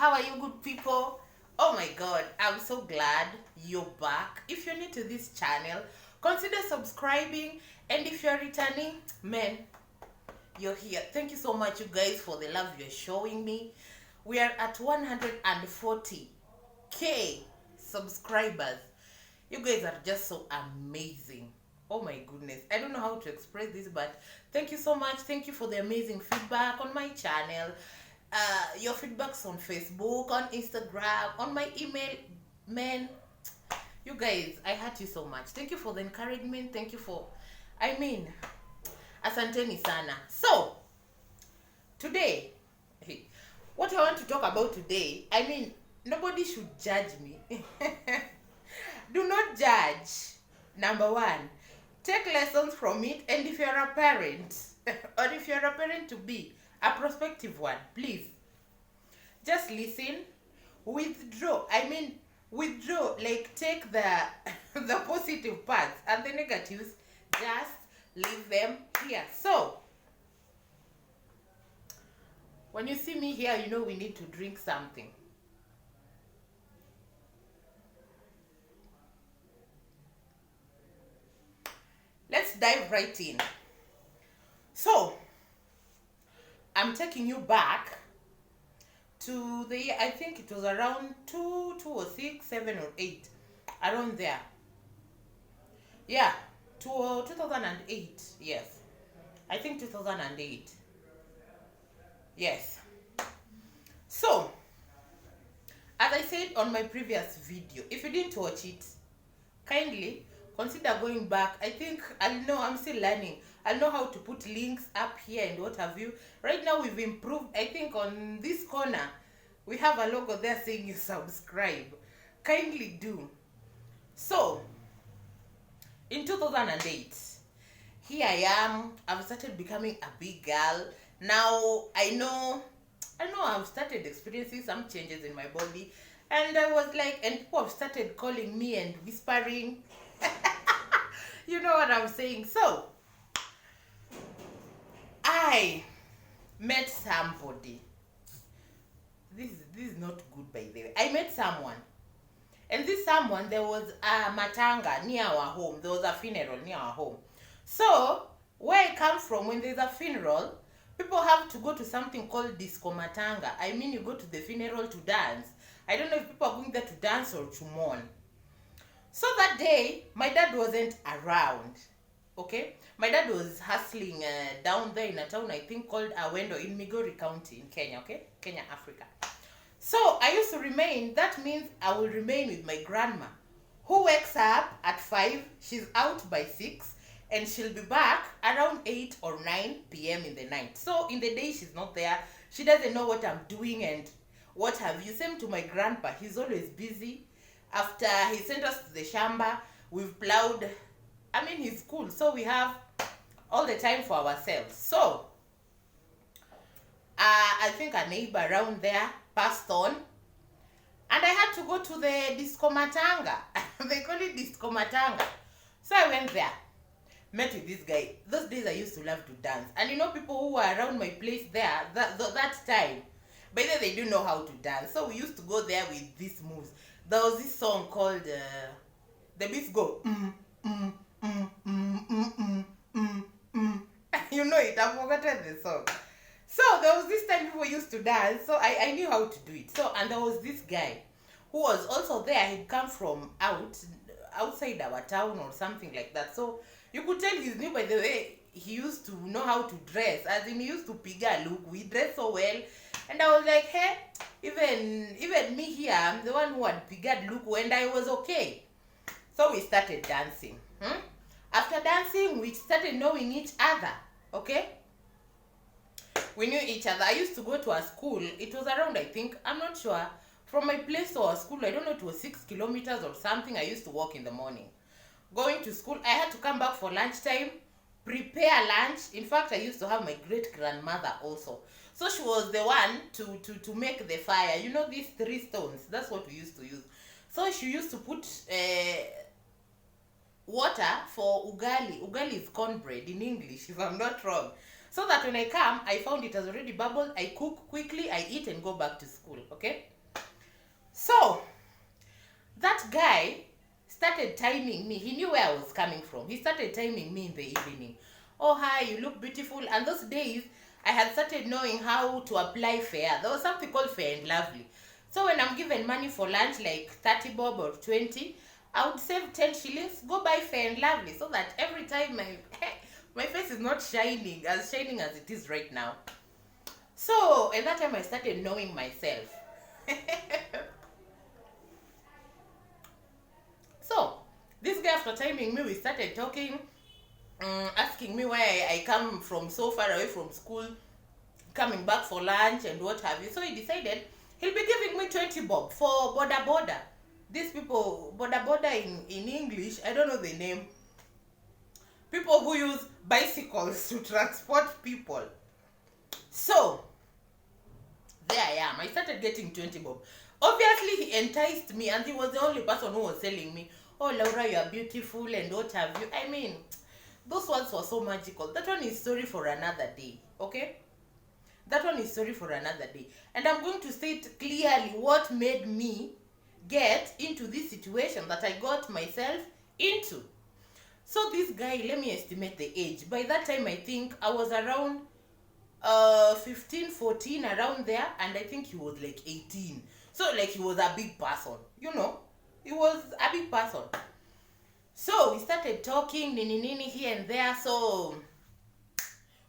How are you, good people? Oh my god, I'm so glad you're back. If you're new to this channel, consider subscribing, and if you're returning, man, you're here. Thank you so much, you guys, for the love you're showing me. We are at 140k subscribers. You guys are just so amazing. Oh my goodness, I don't know how to express this, but thank you so much. Thank you for the amazing feedback on my channel, your feedbacks on Facebook, on Instagram, on my email. Man, you guys, I hurt you so much. Thank you for the encouragement. Thank you for, asante sana. So today, what I want to talk about today, nobody should judge me. Do not judge. Number one, take lessons from it. And if you're a parent, or if you're a parent to be, a prospective one, please just listen, withdraw. Withdraw, like take the the positive parts, and the negatives, just leave them here. So when you see me here, you know we need to drink something. Let's dive right in. So I'm taking you back to the year, I think it was around 2006, 7 or 8, around there. Yeah, 2008. Yes, I think 2008. Yes. So as I said on my previous video, if you didn't watch it, kindly consider going back. I think I'm still learning. I'll know how to put links up here and what have you. Right now we've improved. I think on this corner we have a logo there saying you subscribe. Kindly do. So in 2008, here I am. I've started becoming a big girl. Now I know I've started experiencing some changes in my body, and I was like, and people have started calling me and whispering. You know what I'm saying? So I met somebody. This is not good, by the way. I met someone, and this someone, there was a matanga near our home. There was a funeral near our home. So where I come from, when there's a funeral, people have to go to something called disco matanga. You go to the funeral to dance. I don't know if people are going there to dance or to mourn. So that day, my dad wasn't around. Okay? My dad was hustling down there in a town, I think, called Awendo in Migori County in Kenya, okay? Kenya, Africa. So I used to remain. That means I will remain with my grandma, who wakes up at 5. She's out by 6. And she'll be back around 8 or 9 p.m. in the night. So in the day, she's not there. She doesn't know what I'm doing and what have you. Same to my grandpa. He's always busy. After he sent us to the shamba, we've plowed. He's cool. So we have all the time for ourselves. So I think a neighbor around there passed on. And I had to go to the disco matanga. They call it disco matanga. So I went there. Met with this guy. Those days I used to love to dance. And people who were around my place there, that time, by then they do know how to dance. So we used to go there with these moves. There was this song called, the beats go, You know it, I've forgotten the song. So there was this time people used to dance, so I knew how to do it. So, and there was this guy who was also there. He'd come from outside our town or something like that. So you could tell he's new by the way he used to know how to dress. As in, he used to pick a look. We dressed so well. And I was like, hey, even me here, I'm the one who had figured look, and I was okay. So we started dancing. After dancing, we started knowing each other. Okay? We knew each other. I used to go to a school. It was around, I think, I'm not sure, from my place to our school, I don't know, it was 6 kilometers or something. I used to walk in the morning. Going to school, I had to come back for lunchtime, prepare lunch. In fact, I used to have my great grandmother also. So she was the one to make the fire. These 3 stones, that's what we used to use. So she used to put water for ugali. Ugali is cornbread in English, if I'm not wrong. So that when I come, I found it has already bubbled. I cook quickly, I eat and go back to school. Okay. So that guy started timing me. He knew where I was coming from. He started timing me in the evening. Oh, hi, you look beautiful. And those days, I had started knowing how to apply fare. There was something called Fair and Lovely. So when I'm given money for lunch, like 30 bob or 20, I would save 10 shillings, go buy Fair and Lovely, so that every time my face is not shining as it is right now. So at that time, I started knowing myself. So this guy, after timing me, we started talking, asking me why I come from so far away from school, coming back for lunch and what have you. So he decided he'll be giving me 20 bob for boda boda. These people, boda boda in English, I don't know the name. People who use bicycles to transport people. So there I am. I started getting 20 bob. Obviously, he enticed me, and he was the only person who was telling me, oh, Laura, you are beautiful and what have you. I mean, those words were so magical. That one is story for another day, okay? That one is story for another day. And I'm going to state clearly what made me get into this situation that I got myself into. So this guy, let me estimate the age. By that time, I think I was around 15, 14, around there. And I think he was like 18. So like he was a big person, you know. He was a big person. So we started talking, nini here and there. So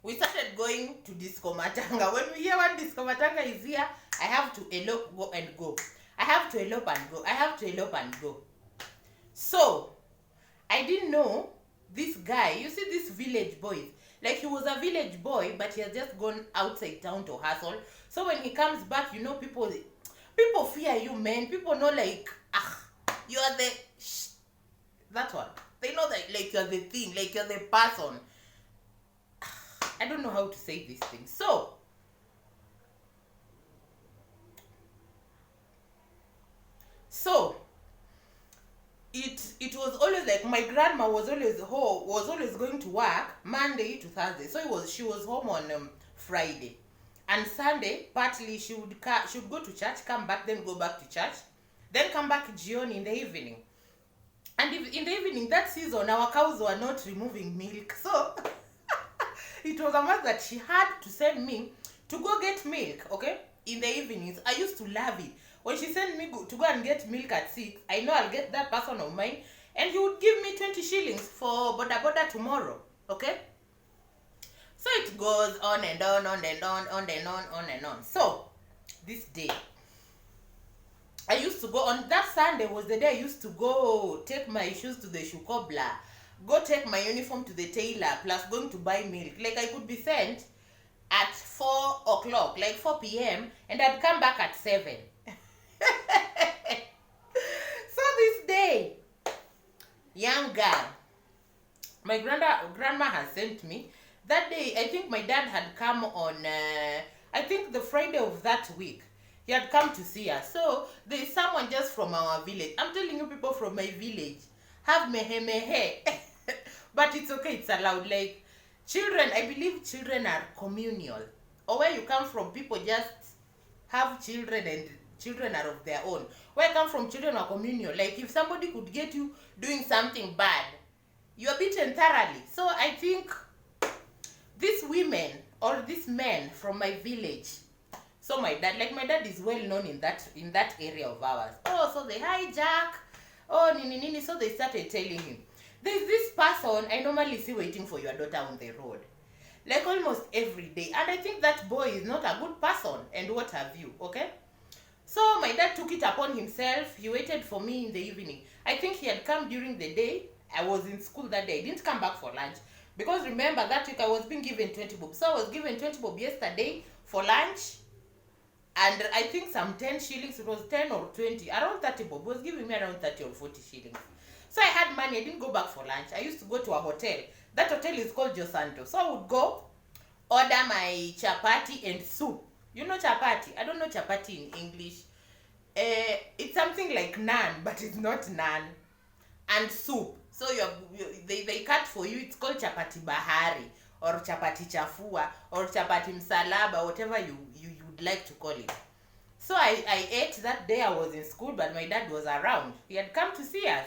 we started going to Disco Matanga. When we hear one Disco Matanga is here, I have to elope, go and go. I have to elope and go. I have to elope and go. So I didn't know this guy. You see, this village boy, like he was a village boy, but he has just gone outside town to hustle. So when he comes back, you know, people fear you, man. People know, like, you are the that one. They know that, like, you're the thing, like you're the person. I don't know how to say this thing. So it was always like my grandma was always going to work Monday to Thursday. So she was home on Friday and Sunday. Partly she would go to church, come back, then go back to church, then come back jioni in the evening. And in the evening that season, our cows were not removing milk, so it was a must that she had to send me to go get milk, okay, in the evenings. I used to love it. When she sent me to go and get milk at 6, I know I'll get that person of mine, and he would give me 20 shillings for boda boda tomorrow, okay? So it goes on and on, on and on, on and on, on and on. So this day, I used to go on that Sunday was the day I used to go take my shoes to the shoe cobbler, go take my uniform to the tailor, plus going to buy milk. Like I could be sent at 4 o'clock, like 4 p.m., and I'd come back at 7. So this day, young girl, my grandma has sent me. That day, I think my dad had come on, I think the Friday of that week. He had come to see us. So there is someone just from our village. I'm telling you, people from my village have mehe. But it's okay, it's allowed. Like children, I believe children are communal. Or where you come from, people just have children and children are of their own. Where I come from, children are communal. Like if somebody could get you doing something bad, you are beaten thoroughly. So I think these women or these men from my village, so my dad is well known in that area of ours. Oh, so they hijack. Oh, nini. So they started telling him, there's this person I normally see waiting for your daughter on the road, like almost every day. And I think that boy is not a good person and what have you, okay? So my dad took it upon himself. He waited for me in the evening. I think he had come during the day. I was in school that day. I didn't come back for lunch. Because remember, that week I was being given 20 bob. So I was given 20 bob yesterday for lunch. And I think some 10 shillings, it was 10 or 20, around 30 bob. It was giving me around 30 or 40 shillings. So I had money, I didn't go back for lunch. I used to go to a hotel. That hotel is called Josanto. So I would go, order my chapati and soup. You know chapati? I don't know chapati in English. It's something like naan, but it's not naan. And soup. So they cut for you, it's called chapati bahari. or chapati chafua, or chapati msalaba, whatever you'd like to call it. So I ate that day. I was in school, but my dad was around. He had come to see us.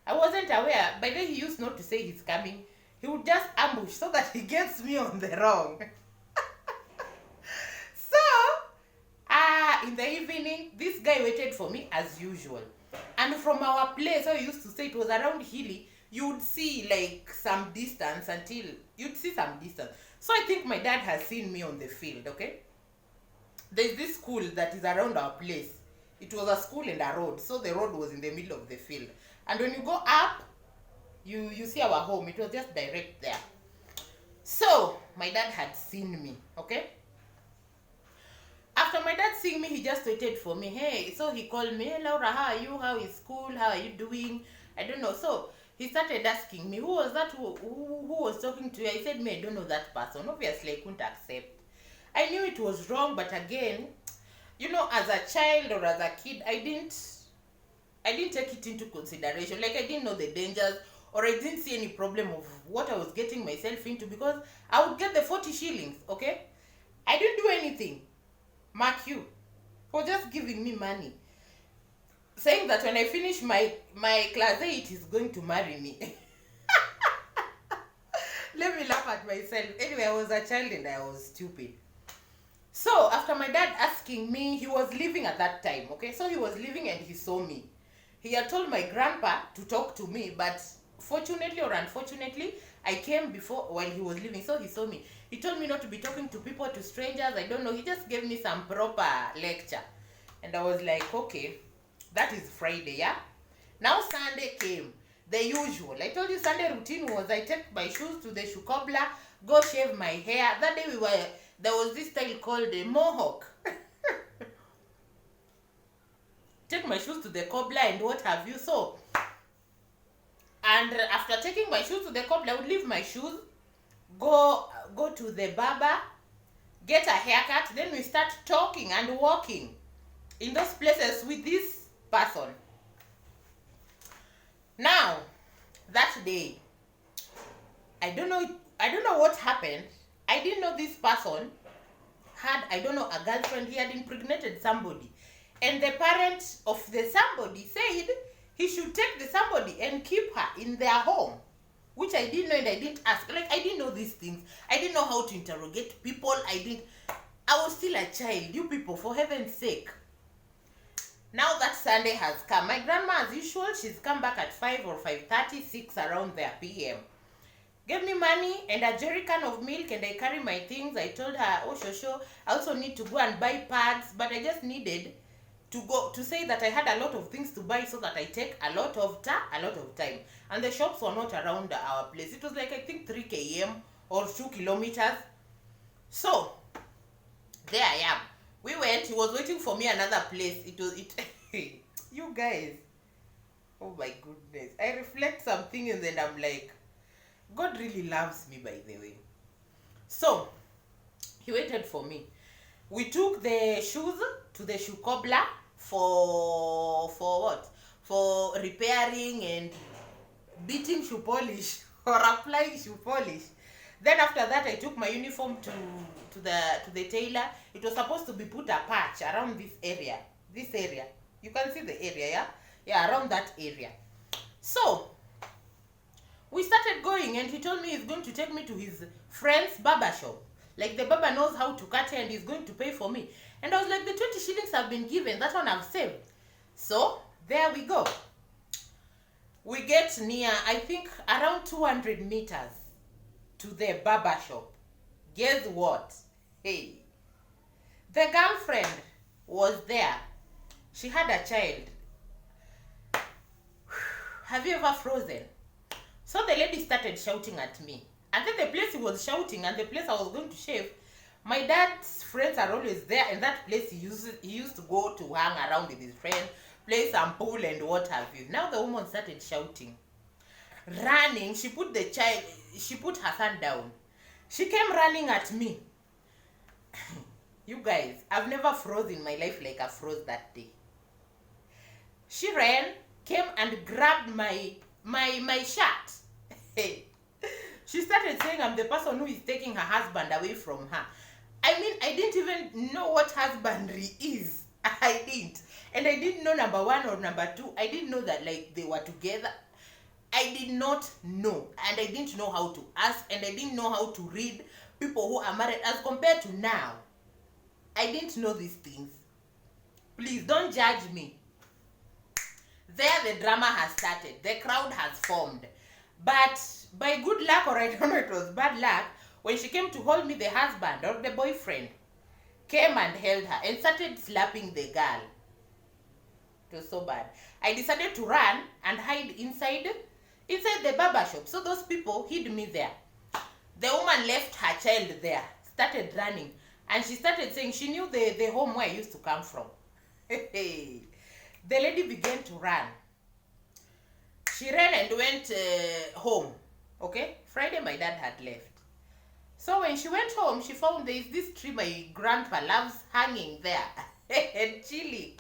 I wasn't aware. By then, he used not to say he's coming. He would just ambush so that he gets me on the wrong. So, in the evening, this guy waited for me as usual. And from our place, how he used to say it was around Hilly, you would see like some distance until you'd see some distance. So I think my dad has seen me on the field, okay? There's this school that is around our place. It was a school and a road, so the road was in the middle of the field. And when you go up, you see our home. It was just direct there. So my dad had seen me, okay? After my dad seeing me, he just waited for me. Hey, so he called me, hey Laura, how are you? How is school? How are you doing? I don't know. So he started asking me, who was that? Who was talking to you? I said, me, I don't know that person. Obviously, I couldn't accept. I knew it was wrong, but again, you know, as a child or as a kid, I didn't take it into consideration. Like, I didn't know the dangers, or I didn't see any problem of what I was getting myself into, because I would get the 40 shillings, okay? I didn't do anything. Mark you. For just giving me money. Saying that when I finish my class 8, he's going to marry me. Let me laugh at myself. Anyway, I was a child and I was stupid. So, after my dad asking me, he was leaving at that time, okay? So, he was leaving and he saw me. He had told my grandpa to talk to me, but fortunately or unfortunately, I came before while he was leaving, so he saw me. He told me not to be talking to people, to strangers, I don't know. He just gave me some proper lecture. And I was like, okay, that is Friday, yeah? Now Sunday came, the usual. I told you Sunday routine was I take my shoes to the shoe cobbler, go shave my hair. That day there was this style called a mohawk. Take my shoes to the cobbler and what have you. So, and after taking my shoes to the cobbler, I would leave my shoes, go to the barber, get a haircut, then we start talking and walking in those places with this person. Now, that day, I don't know what happened. I didn't know this person had, I don't know, a girlfriend. He had impregnated somebody. And the parents of the somebody said he should take the somebody and keep her in their home. Which I didn't know and I didn't ask. Like, I didn't know these things. I didn't know how to interrogate people. I was still a child. You people, for heaven's sake. Now that Sunday has come, my grandma, as usual, she's come back at 5 or 5:30, 6 around there p.m. Gave me money and a jerrycan of milk, and I carry my things. I told her, oh, Shosho, I also need to go and buy pads, but I just needed to go to say that I had a lot of things to buy so that I take a lot of time. And the shops were not around our place. It was like, I think 3 km or 2 kilometers. So, there I am. We went. He was waiting for me another place. You guys. Oh my goodness. I reflect something and then I'm like, God really loves me, by the way. So, he waited for me. We took the shoes to the shoe cobbler for what? For repairing and beating shoe polish or applying shoe polish. Then after that, I took my uniform to the tailor. It was supposed to be put a patch around this area. You can see the area, yeah? Yeah, around that area. So, we started going and he told me he's going to take me to his friend's barber shop. Like, the barber knows how to cut hair and he's going to pay for me. And I was like, the 20 shillings have been given. That one I've saved. So, there we go. We get near, I think, around 200 meters to the barber shop. Guess what? Hey. The girlfriend was there. She had a child. Have you ever frozen? So the lady started shouting at me. And then the place he was shouting and the place I was going to shave, my dad's friends are always there, and that place he used to go to hang around with his friends, play some pool and what have you. Now the woman started shouting. Running, she put her son down. She came running at me. You guys, I've never froze in my life like I froze that day. She ran, came and grabbed my shirt. She started saying I'm the person who is taking her husband away from her. I mean, I didn't even know what husbandry is. I didn't. And I didn't know number one or number two. I didn't know that like they were together. I did not know. And I didn't know how to ask. And I didn't know how to read people who are married as compared to now. I didn't know these things. Please don't judge me. There the drama has started. The crowd has formed. But by good luck, or I don't know, it was bad luck, when she came to hold me, the husband or the boyfriend came and held her and started slapping the girl. It was so bad. I decided to run and hide inside the barber shop. So those people hid me there. The woman left her child there, started running, and she started saying she knew the home where I used to come from. The lady began to run. She ran and went home. Okay? Friday my dad had left. So when she went home, she found there is this tree my grandpa loves hanging there and chilling.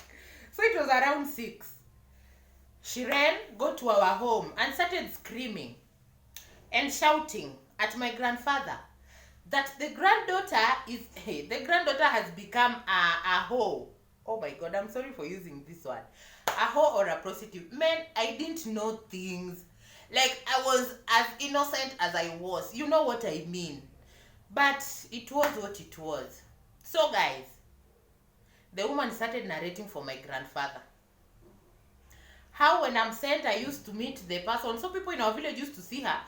So it was around 6. She ran, got to our home and started screaming and shouting at my grandfather that the granddaughter has become a hoe. Oh my God, I'm sorry for using this one. A hoe or a prostitute. Man, I didn't know things. Like, I was as innocent as I was. You know what I mean. But it was what it was. So guys, the woman started narrating for my grandfather. How when I'm sent, I used to meet the person. So people in our village used to see her.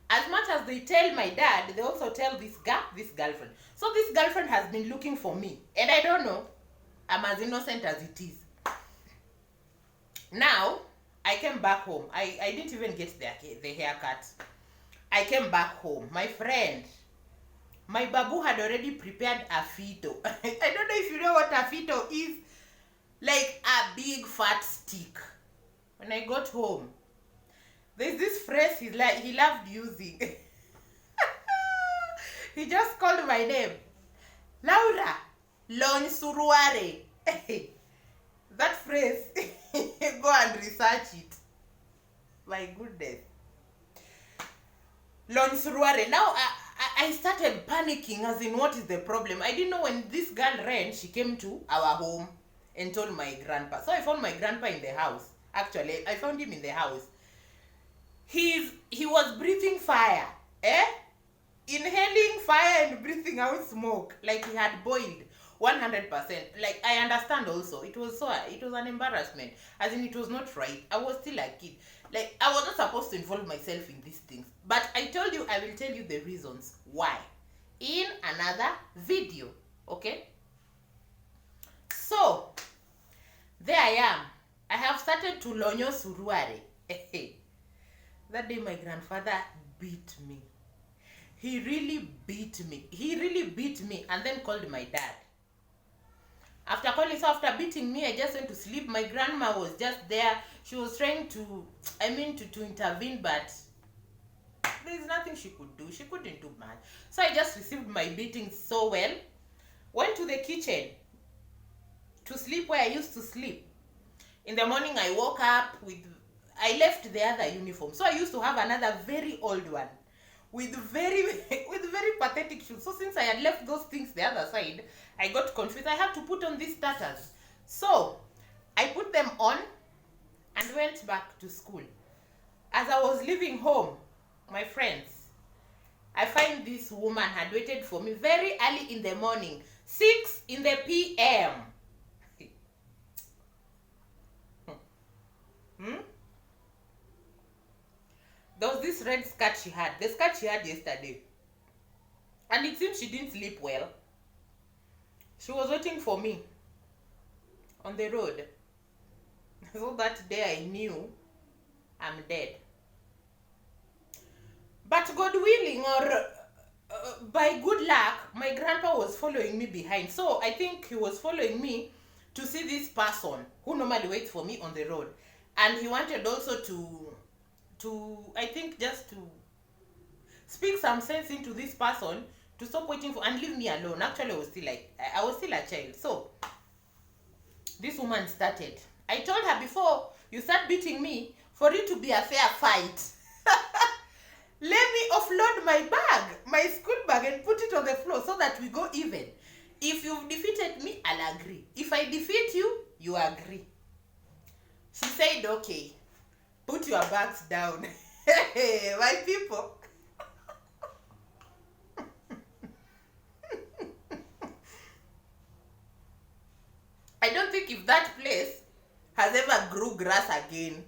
As much as they tell my dad, they also tell this girlfriend. So this girlfriend has been looking for me. And I don't know. I'm as innocent as it is. Now, I came back home. I didn't even get the haircut. I came back home. My friend, my babu had already prepared a fito. I don't know if you know what a fito is. Like a big fat stick. When I got home, there's this phrase he loved using. He just called my name. Laura, Lon Suruare. That phrase, go and research it. My goodness. Lon Suruare. Now I started panicking as in what is the problem. I didn't know when this girl ran, she came to our home and told my grandpa. So I found my grandpa in the house. Actually, I found him in the house. He was breathing fire. Inhaling fire and breathing out smoke. Like he had boiled 100%. Like I understand also. It was an embarrassment. As in it was not right. I was still a kid. Like I was not supposed to involve myself in these things. But I told you I will tell you the reasons why in another video. Okay? So there I am. I have started to lonyo suruare. That day my grandfather beat me. He really beat me and then called my dad. After beating me, I just went to sleep. My grandma was just there. She was trying to intervene, but there's nothing she could do. She couldn't do much. So I just received my beating so well. Went to the kitchen to sleep where I used to sleep. In the morning, I woke up I left the other uniform. So I used to have another very old one with very pathetic shoes. So since I had left those things the other side, I got confused. I had to put on these tatters. So I put them on and went back to school. As I was leaving home, my friends, I find this woman had waited for me very early in the morning, 6 in the p.m. There was this red skirt she had. The skirt she had yesterday. And it seems she didn't sleep well. She was waiting for me on the road. So that day I knew I'm dead. But God willing, or by good luck, my grandpa was following me behind. So I think he was following me to see this person who normally waits for me on the road. And he wanted also to I think just to speak some sense into this person to stop waiting for and leave me alone. Actually, I was still a child. So this woman started. I told her, before you start beating me, for it to be a fair fight, Let me offload my bag, my school bag, and put it on the floor so that we go even. If you've defeated me, I'll agree. If I defeat you, you agree. She said, okay, put your bags down. My people. I don't think if that place has ever grew grass again.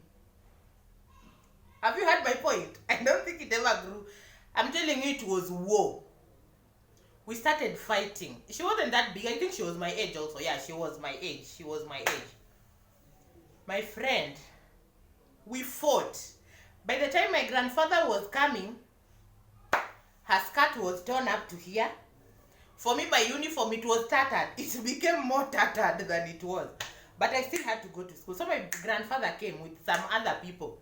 Have you heard my point? I don't think it ever grew. I'm telling you, it was war. We started fighting. She wasn't that big. I think she was my age also. Yeah, she was my age. She was my age. My friend, we fought. By the time my grandfather was coming, her skirt was torn up to here. For me, my uniform, it was tattered. It became more tattered than it was. But I still had to go to school. So my grandfather came with some other people,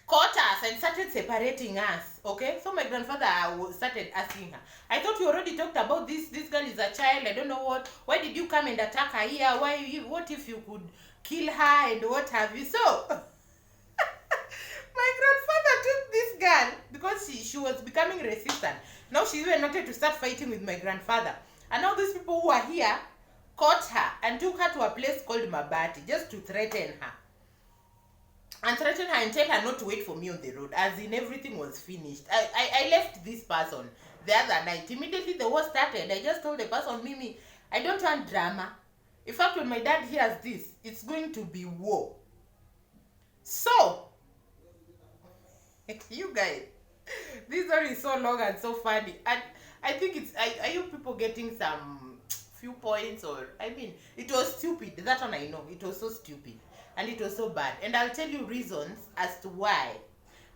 caught us and started separating us. Okay, so my grandfather started asking her, I thought you already talked about this girl is a child, I don't know what, why did you come and attack her here, what if you could kill her and what have you. So my grandfather took this girl because she was becoming resistant. Now she even wanted to start fighting with my grandfather, and all these people who are here caught her and took her to a place called Mabati just to threaten her. And threaten her and tell her not to wait for me on the road, as in everything was finished. I left this person the other night. Immediately the war started, I just told the person, Mimi, I don't want drama. In fact, when my dad hears this, it's going to be war. So, you guys, this story is so long and so funny. And I think it's, are you people getting some few points? Or, I mean, it was stupid. That one I know. It was so stupid. And it was so bad. And I'll tell you reasons as to why.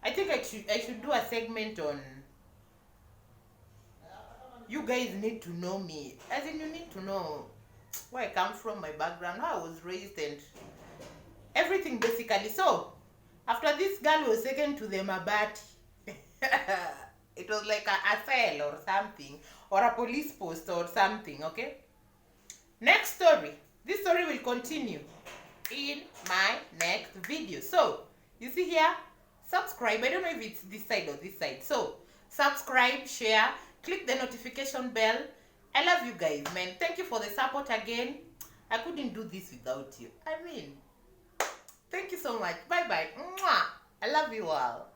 I think I should do a segment on, you guys need to know me. As in, you need to know where I come from, my background, how I was raised, and everything basically. So, after this girl was taken to the Mabati, it was like a cell or something, or a police post or something, okay? Next story. This story will continue in my next video. So, you see here, subscribe. I don't know if it's this side or this side. So, subscribe, share, click the notification bell. I love you guys, man. Thank you for the support again. I couldn't do this without you. I mean, thank you so much. Bye-bye. Mwah. I love you all.